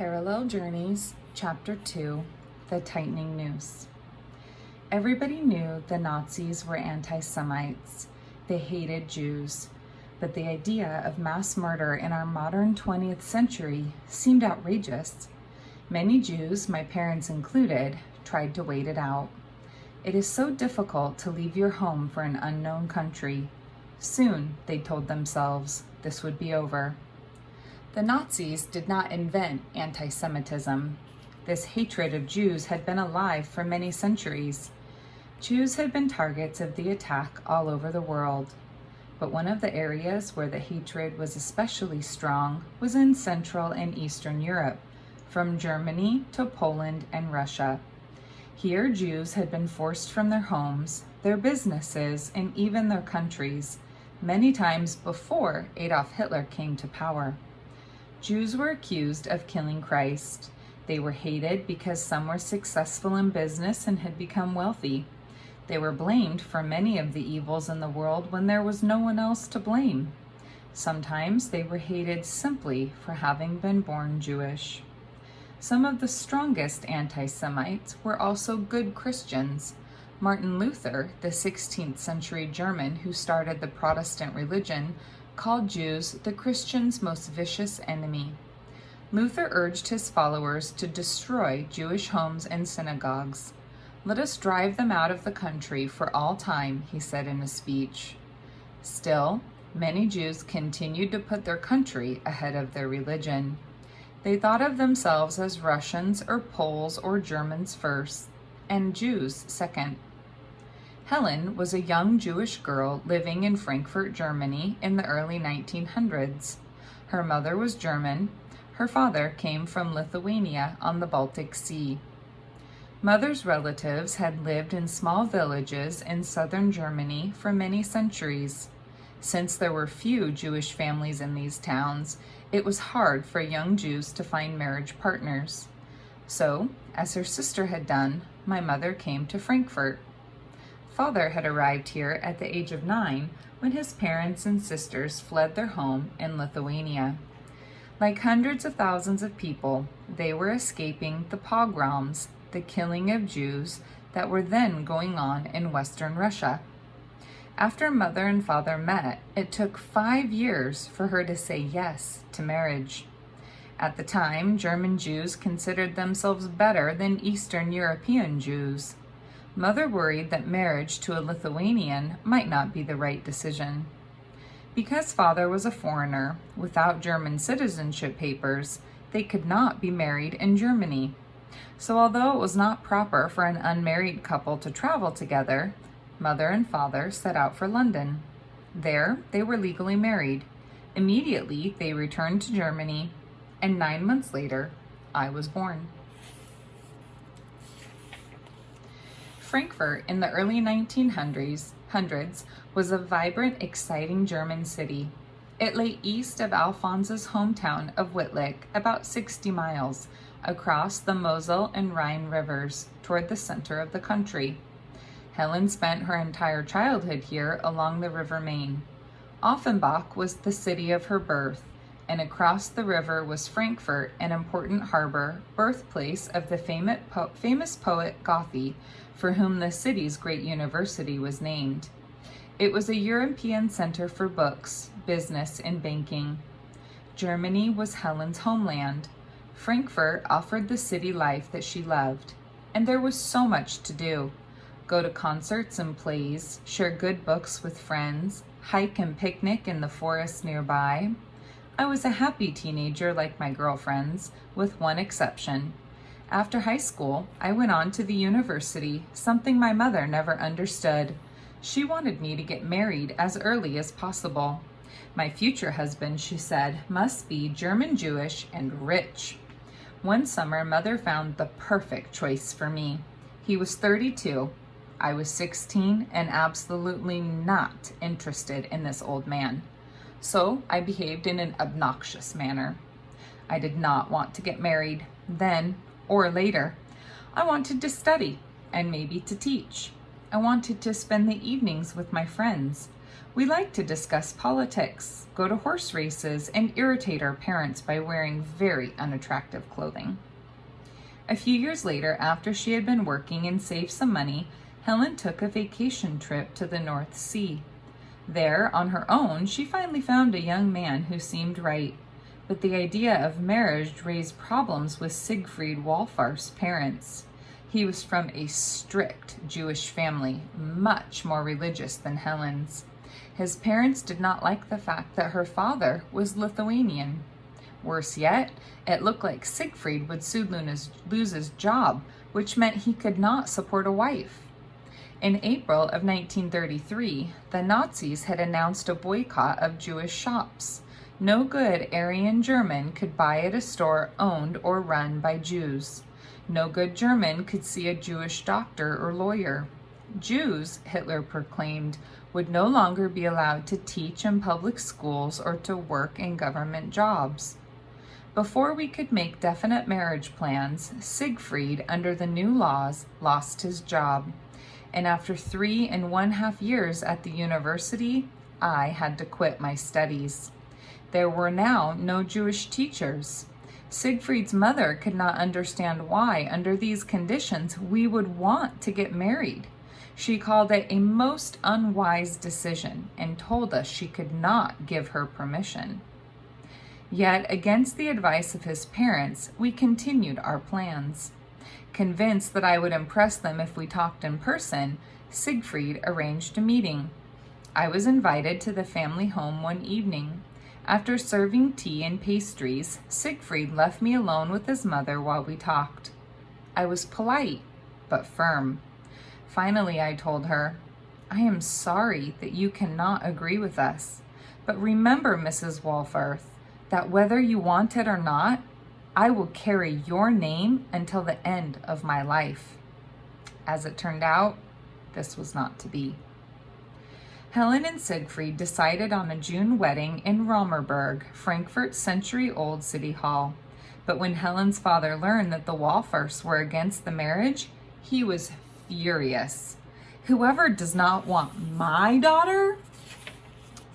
Parallel Journeys, Chapter 2, The Tightening Noose. Everybody knew the Nazis were anti-Semites. They hated Jews. But the idea of mass murder in our modern 20th century seemed outrageous. Many Jews, my parents included, tried to wait it out. It is so difficult to leave your home for an unknown country. Soon, they told themselves, this would be over. The Nazis did not invent anti-Semitism. This hatred of Jews had been alive for many centuries. Jews had been targets of the attack all over the world. But one of the areas where the hatred was especially strong was in Central and Eastern Europe, from Germany to Poland and Russia. Here, Jews had been forced from their homes, their businesses, and even their countries, many times before Adolf Hitler came to power. Jews were accused of killing Christ. They were hated because some were successful in business and had become wealthy. They were blamed for many of the evils in the world when there was no one else to blame. Sometimes they were hated simply for having been born Jewish. Some of the strongest anti-Semites were also good Christians. Martin Luther, the 16th century German who started the Protestant religion, called Jews the Christians' most vicious enemy. Luther urged his followers to destroy Jewish homes and synagogues. "Let us drive them out of the country for all time," he said in a speech. Still, many Jews continued to put their country ahead of their religion. They thought of themselves as Russians or Poles or Germans first, and Jews second. Helen was a young Jewish girl living in Frankfurt, Germany in the early 1900s. Her mother was German. Her father came from Lithuania on the Baltic Sea. Mother's relatives had lived in small villages in southern Germany for many centuries. Since there were few Jewish families in these towns, it was hard for young Jews to find marriage partners. So, as her sister had done, my mother came to Frankfurt. Father had arrived here at the age of 9 when his parents and sisters fled their home in Lithuania. Like hundreds of thousands of people, they were escaping the pogroms, the killing of Jews that were then going on in Western Russia. After Mother and Father met, it took 5 years for her to say yes to marriage. At the time, German Jews considered themselves better than Eastern European Jews. Mother worried that marriage to a Lithuanian might not be the right decision. Because Father was a foreigner, without German citizenship papers, they could not be married in Germany. So although it was not proper for an unmarried couple to travel together, Mother and Father set out for London. There, they were legally married. Immediately, they returned to Germany, and 9 months later, I was born. Frankfurt in the early 1900s was a vibrant, exciting German city. It lay east of Alphonse's hometown of Wittlich, about 60 miles, across the Mosel and Rhine rivers, toward the center of the country. Helen spent her entire childhood here along the River Main. Offenbach was the city of her birth, and across the river was Frankfurt, an important harbor, birthplace of the famous poet Goethe, for whom the city's great university was named. It was a European center for books, business, and banking. Germany was Helen's homeland. Frankfurt offered the city life that she loved, and there was so much to do. Go to concerts and plays, share good books with friends, hike and picnic in the forest nearby. I was a happy teenager like my girlfriends, with one exception. After high school, I went on to the university, something my mother never understood. She wanted me to get married as early as possible. My future husband, she said, must be German Jewish and rich. One summer, Mother found the perfect choice for me. He was 32. I was 16 and absolutely not interested in this old man. So I behaved in an obnoxious manner. I did not want to get married then or later. I wanted to study and maybe to teach. I wanted to spend the evenings with my friends. We like to discuss politics, go to horse races, and irritate our parents by wearing very unattractive clothing. A few years later, after she had been working and saved some money, Helen took a vacation trip to the North Sea. There, on her own, she finally found a young man who seemed right. But the idea of marriage raised problems with Siegfried Wolfarth's parents. He was from a strict Jewish family, much more religious than Helen's. His parents did not like the fact that her father was Lithuanian. Worse yet, it looked like Siegfried would soon lose his job, which meant he could not support a wife. In April of 1933, the Nazis had announced a boycott of Jewish shops. No good Aryan German could buy at a store owned or run by Jews. No good German could see a Jewish doctor or lawyer. Jews, Hitler proclaimed, would no longer be allowed to teach in public schools or to work in government jobs. Before we could make definite marriage plans, Siegfried, under the new laws, lost his job. And after 3.5 years at the university, I had to quit my studies. There were now no Jewish teachers. Siegfried's mother could not understand why, under these conditions, we would want to get married. She called it a most unwise decision and told us she could not give her permission. Yet, against the advice of his parents, we continued our plans. Convinced that I would impress them if we talked in person, Siegfried arranged a meeting. I was invited to the family home one evening. After serving tea and pastries, Siegfried left me alone with his mother while we talked. I was polite, but firm. Finally, I told her, "I am sorry that you cannot agree with us, but remember, Mrs. Wolfarth, that whether you want it or not, I will carry your name until the end of my life." As it turned out, this was not to be. Helen and Siegfried decided on a June wedding in Romerberg, Frankfurt's century-old city hall. But when Helen's father learned that the Wolfarths were against the marriage, he was furious. "Whoever does not want my daughter,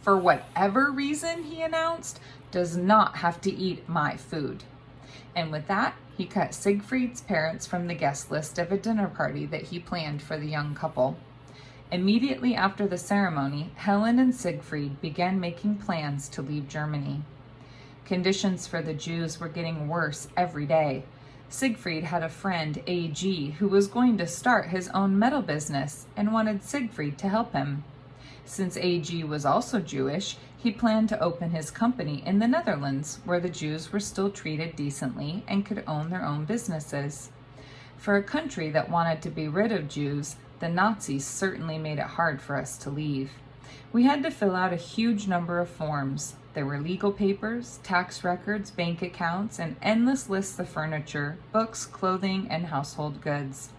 for whatever reason," he announced, "does not have to eat my food." And with that, he cut Siegfried's parents from the guest list of a dinner party that he planned for the young couple. Immediately after the ceremony, Helen and Siegfried began making plans to leave Germany. Conditions for the Jews were getting worse every day. Siegfried had a friend, A.G., who was going to start his own metal business and wanted Siegfried to help him. Since A.G. was also Jewish, he planned to open his company in the Netherlands, where the Jews were still treated decently and could own their own businesses. For a country that wanted to be rid of Jews, the Nazis certainly made it hard for us to leave. We had to fill out a huge number of forms. There were legal papers, tax records, bank accounts, and endless lists of furniture, books, clothing, and household goods.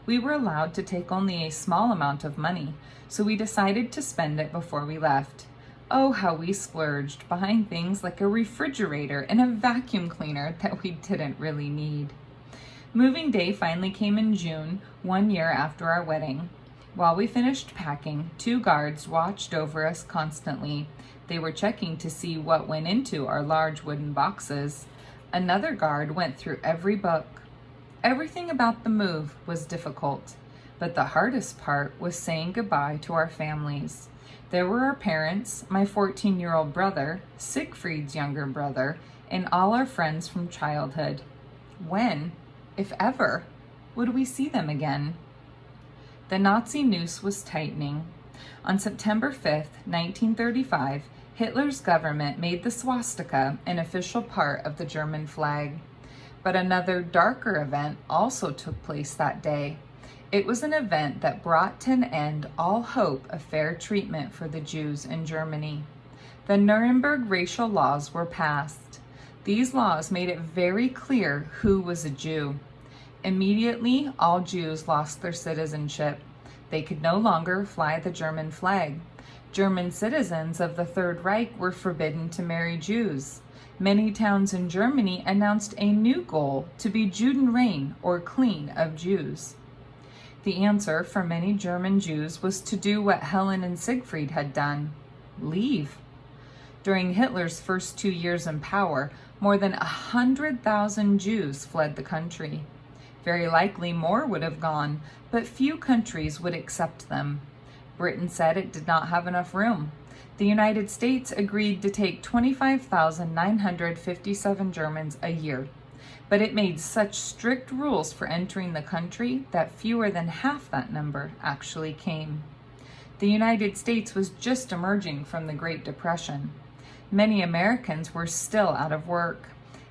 We were allowed to take only a small amount of money, so we decided to spend it before we left. Oh, how we splurged, buying things like a refrigerator and a vacuum cleaner that we didn't really need. Moving day finally came in June, 1 year after our wedding. While we finished packing, 2 guards watched over us constantly. They were checking to see what went into our large wooden boxes. Another guard went through every book. Everything about the move was difficult, but the hardest part was saying goodbye to our families. There were our parents, my 14-year-old brother, Siegfried's younger brother, and all our friends from childhood. When, if ever, would we see them again? The Nazi noose was tightening. On September 5th, 1935, Hitler's government made the swastika an official part of the German flag. But another darker event also took place that day. It was an event that brought to an end all hope of fair treatment for the Jews in Germany. The Nuremberg racial laws were passed. These laws made it very clear who was a Jew. Immediately, all Jews lost their citizenship. They could no longer fly the German flag. German citizens of the Third Reich were forbidden to marry Jews. Many towns in Germany announced a new goal to be Judenrein, or clean of Jews. The answer for many German Jews was to do what Helen and Siegfried had done, leave. During Hitler's first 2 years in power, more than 100,000 Jews fled the country. Very likely more would have gone, but few countries would accept them. Britain said it did not have enough room. The United States agreed to take 25,957 Germans a year, but it made such strict rules for entering the country that fewer than half that number actually came. The United States was just emerging from the Great Depression. Many Americans were still out of work.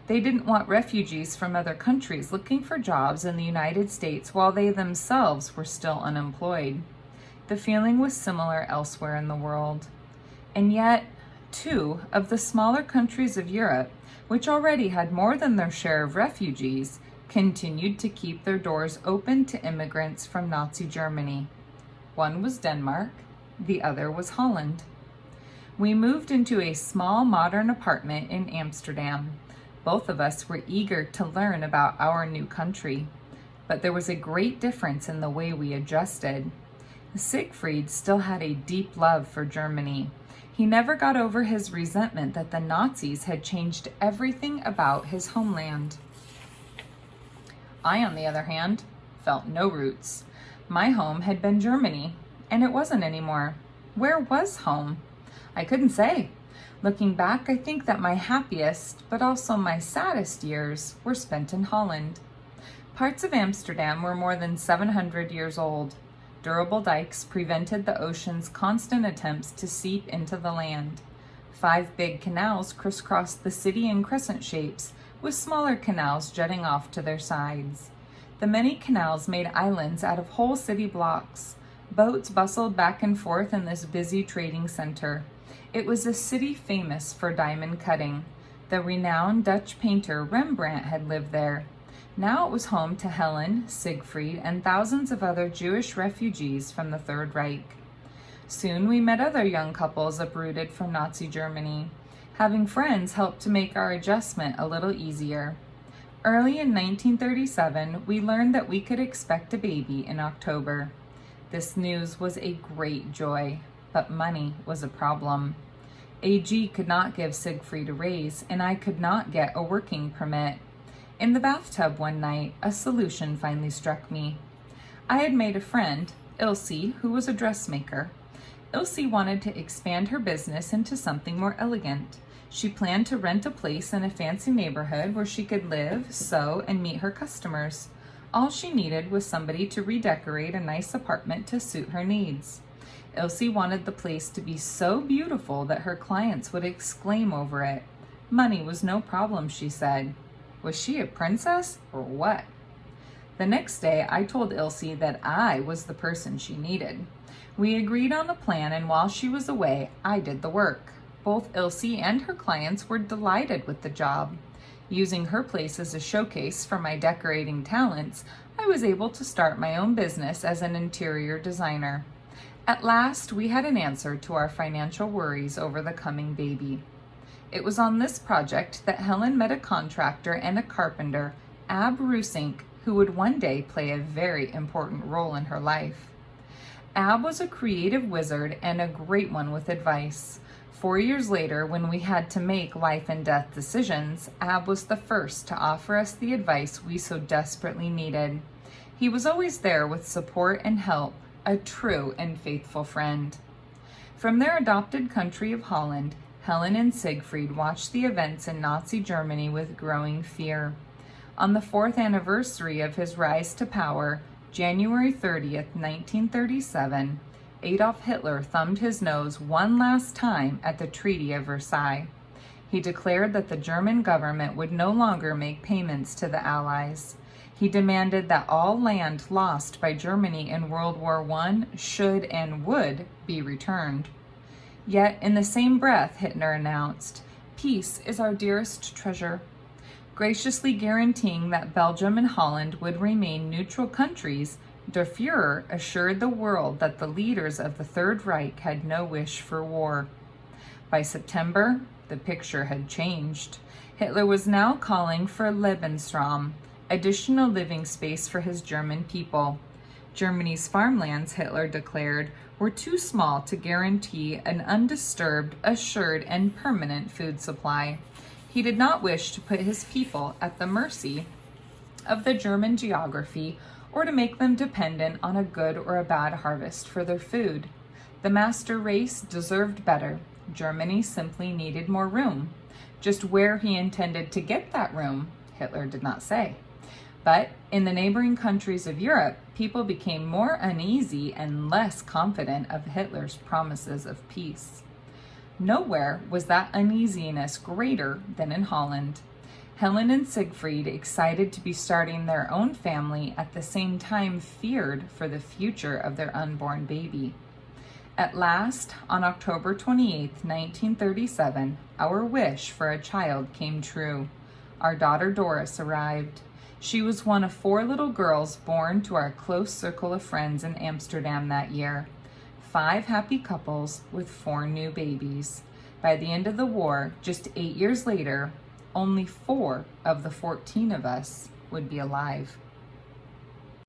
They didn't want refugees from other countries looking for jobs in the United States while they themselves were still unemployed. The feeling was similar elsewhere in the world. And yet, 2 of the smaller countries of Europe, which already had more than their share of refugees, continued to keep their doors open to immigrants from Nazi Germany. One was Denmark, the other was Holland. We moved into a small modern apartment in Amsterdam. Both of us were eager to learn about our new country, but there was a great difference in the way we adjusted. Siegfried still had a deep love for Germany. He never got over his resentment that the Nazis had changed everything about his homeland. I, on the other hand, felt no roots. My home had been Germany, and it wasn't anymore. Where was home? I couldn't say. Looking back, I think that my happiest, but also my saddest years were spent in Holland. Parts of Amsterdam were more than 700 years old. Durable dikes prevented the ocean's constant attempts to seep into the land. 5 big canals crisscrossed the city in crescent shapes, with smaller canals jutting off to their sides. The many canals made islands out of whole city blocks. Boats bustled back and forth in this busy trading center. It was a city famous for diamond cutting. The renowned Dutch painter Rembrandt had lived there. Now it was home to Helen, Siegfried, and thousands of other Jewish refugees from the Third Reich. Soon we met other young couples uprooted from Nazi Germany. Having friends helped to make our adjustment a little easier. Early in 1937, we learned that we could expect a baby in October. This news was a great joy, but money was a problem. AG could not give Siegfried a raise, and I could not get a working permit. In the bathtub one night, a solution finally struck me. I had made a friend, Ilse, who was a dressmaker. Ilse wanted to expand her business into something more elegant. She planned to rent a place in a fancy neighborhood where she could live, sew, and meet her customers. All she needed was somebody to redecorate a nice apartment to suit her needs. Ilse wanted the place to be so beautiful that her clients would exclaim over it. Money was no problem, she said. Was she a princess or what? The next day, I told Ilse that I was the person she needed. We agreed on a plan, and while she was away, I did the work. Both Ilse and her clients were delighted with the job. Using her place as a showcase for my decorating talents, I was able to start my own business as an interior designer. At last, we had an answer to our financial worries over the coming baby. It was on this project that Helen met a contractor and a carpenter, Ab Rusink, who would one day play a very important role in her life. Ab was a creative wizard and a great one with advice. 4 years later, when we had to make life and death decisions, Ab was the first to offer us the advice we so desperately needed. He was always there with support and help, a true and faithful friend. From their adopted country of Holland, Helen and Siegfried watched the events in Nazi Germany with growing fear. On the 4th anniversary of his rise to power, January 30th, 1937, Adolf Hitler thumbed his nose one last time at the Treaty of Versailles. He declared that the German government would no longer make payments to the Allies. He demanded that all land lost by Germany in World War I should and would be returned. Yet, in the same breath, Hitler announced, "Peace is our dearest treasure," graciously guaranteeing that Belgium and Holland would remain neutral countries. Der Fuhrer assured the world that the leaders of the Third Reich had no wish for war. By September, the picture had changed. Hitler was now calling for Lebensraum, additional living space for his German people. Germany's farmlands, Hitler declared, were were too small to guarantee an undisturbed, assured, and permanent food supply. He did not wish to put his people at the mercy of the German geography or to make them dependent on a good or a bad harvest for their food. The master race deserved better. Germany simply needed more room. Just where he intended to get that room, Hitler did not say. But in the neighboring countries of Europe, people became more uneasy and less confident of Hitler's promises of peace. Nowhere was that uneasiness greater than in Holland. Helen and Siegfried, excited to be starting their own family, at the same time feared for the future of their unborn baby. At last, on October 28, 1937, our wish for a child came true. Our daughter Doris arrived. She was one of 4 little girls born to our close circle of friends in Amsterdam that year. 5 happy couples with 4 new babies. By the end of the war, just 8 years later, only 4 of the 14 of us would be alive.